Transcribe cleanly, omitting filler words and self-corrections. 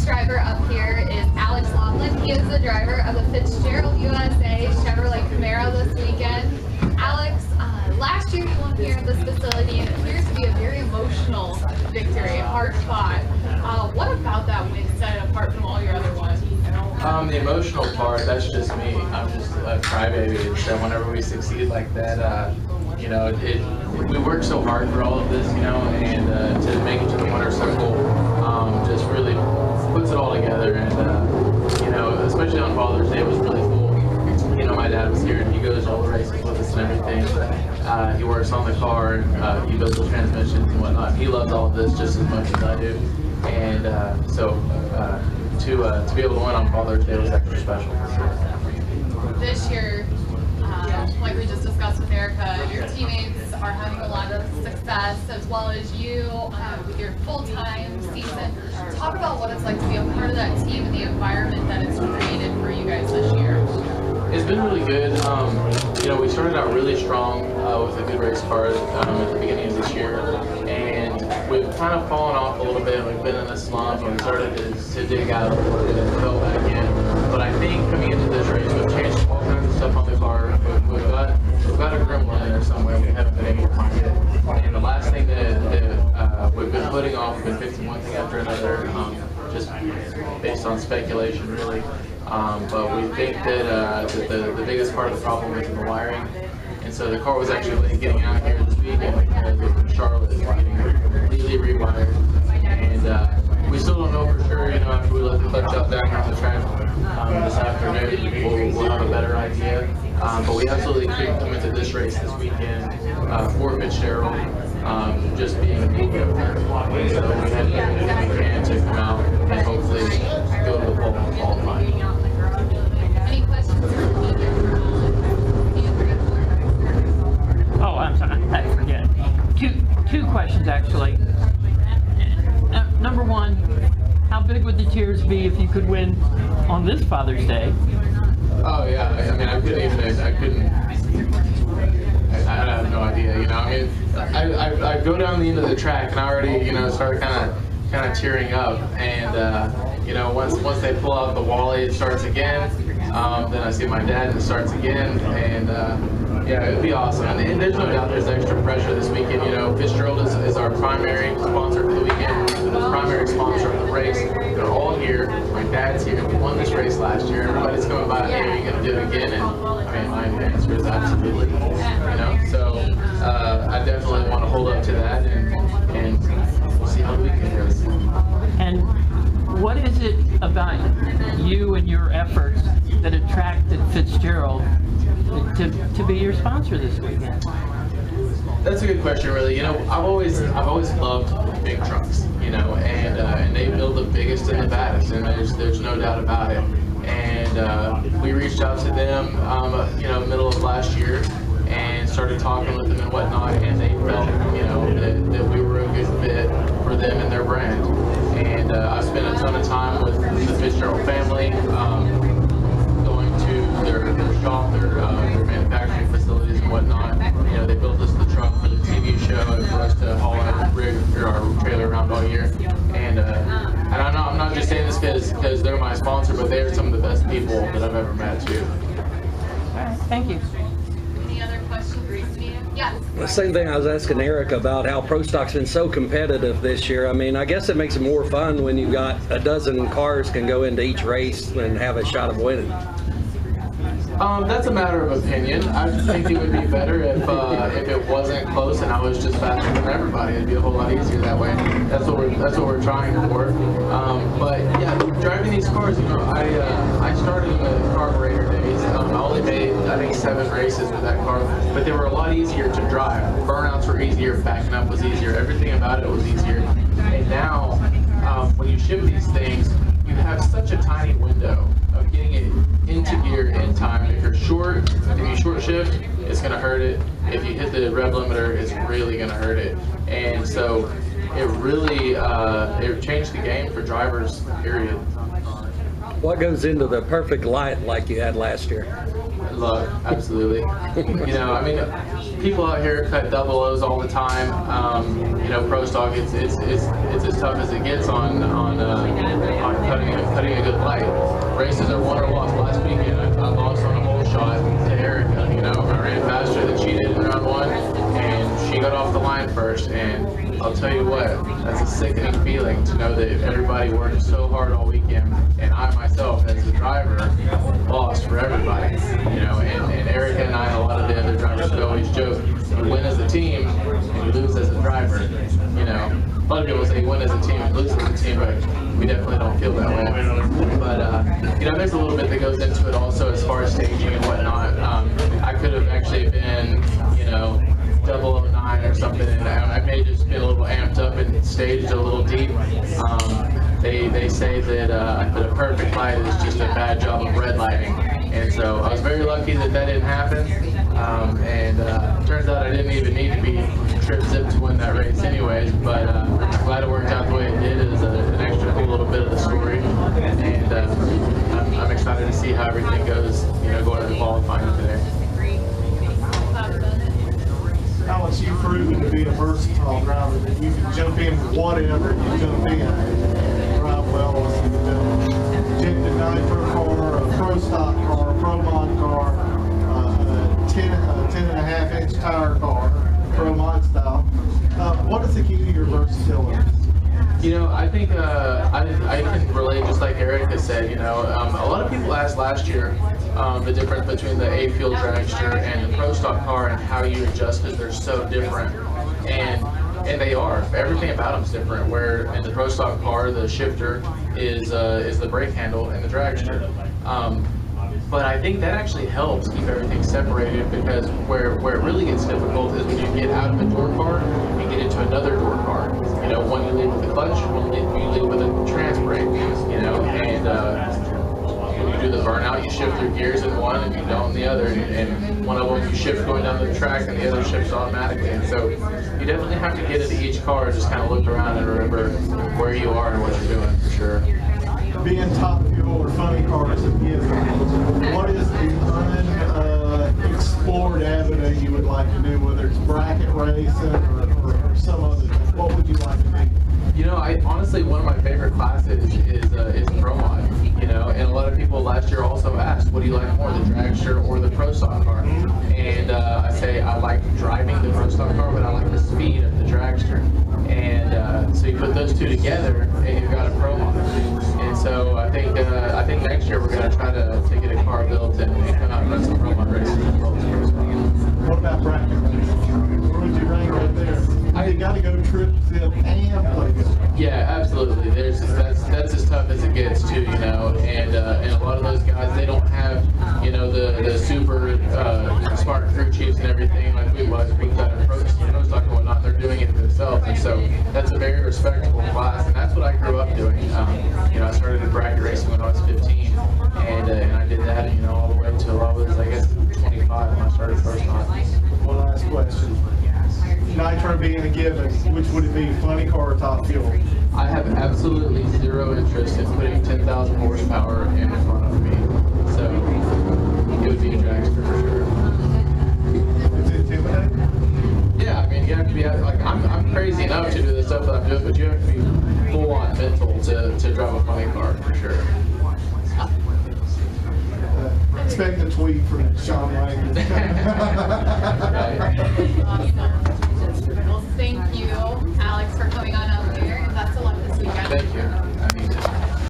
next driver up here is Alex Laughlin. He is the driver of the Fitzgerald USA Chevrolet Camaro this weekend. Alex, last year you won here at this facility, and it appears to be a very emotional victory, hard fought. What about that win set it apart from all your other ones? The emotional part, that's just me. I'm just a crybaby. And so whenever we succeed like that, you know, we work so hard for all of this, you know, and to make it to the winner's circle just really puts it all together. And, you know, especially on Father's Day, it was really cool. You know, my dad was here and he goes to all the races with us and everything. He works on the car, he builds the transmissions and whatnot. He loves all of this just as much as I do. And to be able to win on Father's Day was extra special for sure. This year, like we just discussed with Erica, your teammates are having a lot of success, as well as you with your full-time season. Talk about what it's like to be a part of that team and the environment that it's created for you guys this year. It's been really good. You know, we started out really strong with a good race car at the beginning of this year, and we've kind of fallen off a little bit. We've been in a slump, and we started to dig out a little bit and fell back in. But I think coming into this race, we've changed all kinds of stuff on the car. We've got a gremlin in there somewhere we haven't been able to find it. And the last thing that we've been putting off, we've been fixing one thing after another, just based on speculation, really. But we think that the biggest part of the problem is in the wiring. And so the car was actually late getting out here this weekend because Charlotte is getting completely rewired. And we still don't know for sure, you know, after we let the clutch out back on the track this afternoon, we'll have a better idea. But we absolutely couldn't come into this race this weekend for Fitzgerald, just being a new over. And so we had to do everything we can to come out and hopefully go to the pole and qualify. Any questions? Oh, I'm sorry, I forget. Two questions actually. Number one, how big would the tears be if you could win on this Father's Day? Oh yeah, I mean, I have no idea, you know. I mean, I go down the end of the track and I already, you know, start kind of tearing up, and you know, once they pull out the Wally, it starts again. Then I see my dad, and it starts again, and yeah, it'd be awesome. And there's no doubt there's extra pressure this weekend. You know, Fitzgerald is our primary sponsor for the weekend, the primary sponsor of the race. They're all here. My dad's here. We won this race last year. Everybody's coming by, hey, are you going to do it again? And I mean, my answer is absolutely. You know, so I definitely want to hold up to that, and we'll see how the weekend goes. And what is it about you and your efforts that attracted Fitzgerald to be your sponsor this weekend? That's a good question, really. You know, I've always loved big trucks, you know, and they build the biggest and the baddest, and there's no doubt about it. And we reached out to them, you know, middle of last year, and started talking with them and whatnot, and they felt, you know, that we were a good fit for them and their brand. And I've spent a ton of time with the Fitzgerald family, going to their shop, their manufacturing facilities and whatnot. You know, they built us the truck for the TV show and for us to haul our rig or our trailer around all year. And I'm not just saying this because they're my sponsor, but they are some of the best people that I've ever met too. All right, thank you. Any other questions? Yes. The same thing I was asking Eric about how Pro Stock's been so competitive this year. I mean, I guess it makes it more fun when you've got a dozen cars can go into each race and have a shot of winning. That's a matter of opinion. I think it would be better if it wasn't close and I was just faster than everybody. It'd be a whole lot easier that way. That's what we're trying for. But yeah, driving these cars, you know, I started in the carburetor days. I only made, I think, 7 races with that car, but they were a lot easier to drive. Burnouts were easier, backing up was easier, everything about it was easier. And now, when you ship these things, you have such a tiny window of getting it into gear in time. If you're short, if you short shift, it's going to hurt it. If you hit the rev limiter, it's really going to hurt it. And so it really it changed the game for drivers, period. What goes into the perfect light like you had last year? Luck, absolutely. You know, I mean, people out here cut double O's all the time. You know, pro stock, it's as tough as it gets on cutting a good light. Races are won or lost. Last weekend, I lost on a whole shot to Erica. You know, I ran faster than she did in round one, and she got off the line first. And I'll tell you what, that's a sickening feeling to know that everybody worked so hard all weekend, and I myself, as the driver, lost for everybody. You know, and Erica and I and a lot of the other drivers would always joke, you win as a team and you lose as a driver. You know, a lot of people say you win as a team and lose as a team, but we definitely don't feel that way. But you know, there's a little bit that goes into it also as far as staging and whatnot. I could have actually been, you know, 009 or something, and I may have just been a little amped up and staged a little deep. They say that a perfect light is just a bad job of red lighting, and so I was very lucky that didn't happen. Turns out I didn't even need to be trip zip to win that race anyways, but I'm glad it worked out the way it did. It is an extra cool little bit of the story, and I'm excited to see how everything goes, you know, going to the qualifying today. Alex, you've proven to be a versatile driver, that you can jump in with whatever you jump in and drive well with the injected nitro car, a pro stock car, a pro mod car, a 10.5-inch tire car, pro mod style. What is the key to your versatility? You know, I think I can relate just like Erica said. You know, a lot of people asked last year the difference between the A-Field dragster and the Pro Stock car and how you adjust because they're so different. And they are. Everything about them's different. Where in the Pro Stock car, the shifter is the brake handle and the dragster. But I think that actually helps keep everything separated, because where it really gets difficult is when you get out of a door car and get into another door car. You know, one you lead with the clutch, one you lead with a trans brake. You know, and when you do the burnout, you shift your gears in one and you don't in the other. And one of them you shift going down the track and the other shifts automatically. And so you definitely have to get into each car, just kind of look around and remember where you are and what you're doing for sure. Being top fuel or funny cars is a given. What is the unexplored avenue you would like to do, whether it's bracket racing or some other thing? What would you like to do? You know, honestly, one of my favorite classes is Pro Mod. You know, and a lot of people last year also asked, what do you like more, the dragster or the Pro Stock car? And I say I like driving the Pro Stock car, but I like the speed of the dragster. And so you put those two together, and you've got a Pro Mod. And so I think next year we're going to try to get a car built and come out and run some Pro Mod races as well as Pro Stock. What about bracket racing? Where would you rank right there? You got to go trip, zip, and play good. Yeah, absolutely. That's as tough as it gets too, you know. And a lot of those guys, they don't have, you know, the super smart crew chiefs and everything like we was. We've got a pro stock and whatnot. They're doing it themselves, and so that's a very respectable class. And that's what I grew up doing. You know, I started in bracket racing when I was 15, and I did that, you know, all the way until I was, I guess, 25 when I started pro stock. One last question. Nitro being a given, which would it be, funny car or top fuel? I have absolutely zero interest in putting 10,000 horsepower in front of me, so it would be a dragster for sure. Is it intimidating? Yeah, I mean, you have to be, like, I'm crazy enough to do the stuff that I'm doing, but you have to be full on mental to drive a funny car for sure. Expect a tweet from Sean Lang.